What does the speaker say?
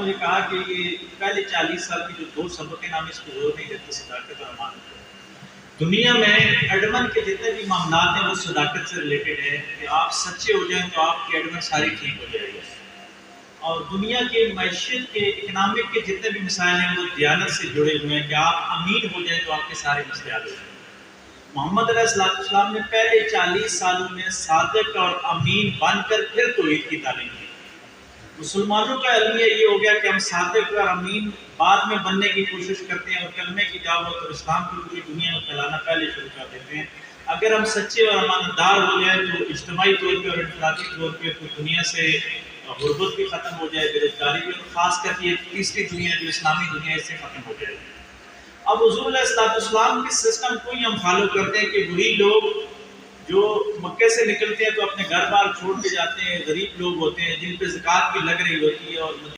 مجھے کہا کہ یہ پہلے 40 سال کی جو 2 سبق ہیں ہم اس کو زور نہیں دیتے، صداقت اور امانت۔ دنیا میں ایڈمن کے جتنے بھی معاملات ہیں وہ صداقت سے ریلیٹڈ ہے کہ آپ سچے ہو جائیں تو آپ کی ایڈمن ساری ٹھیک ہو جائے گی، اور دنیا کے معیشت کے اکنامک کے جتنے بھی مسائل ہیں وہ دیانت سے جڑے ہوئے ہیں کہ آپ امین ہو جائیں تو آپ کے سارے مسئلے حل ہو جائیں۔ محمد علیہ السلام نے پہلے 40 سالوں میں صادق اور امین بن کر پھر توحید کی تعلیم دی۔ مسلمانوں کا المیہ یہ ہو گیا کہ ہم صادق اور امین بعد میں بننے کی کوشش کرتے ہیں اور کلمے کی دعوت اور اسلام کی پوری دنیا میں پھیلانا پہلے شروع کر دیتے ہیں۔ اگر ہم سچے اور امانت دار ہو جائیں تو اجتماعی طور پہ اور انفرادی طور پہ تو دنیا سے غربت بھی ختم ہو جائے، بےروزگاری بھی، اور خاص کر کے تیسری دنیا جو اسلامی دنیا اس سے ختم ہو جائے۔ اب حضور علیہ السلام کے سسٹم کو ہی ہم فالو کرتے ہیں کہ وہی لوگ جو مکے سے نکلتے ہیں تو اپنے گھر بار چھوڑ کے جاتے ہیں، غریب لوگ ہوتے ہیں جن پہ زکوٰۃ بھی لگ رہی ہوتی ہے، اور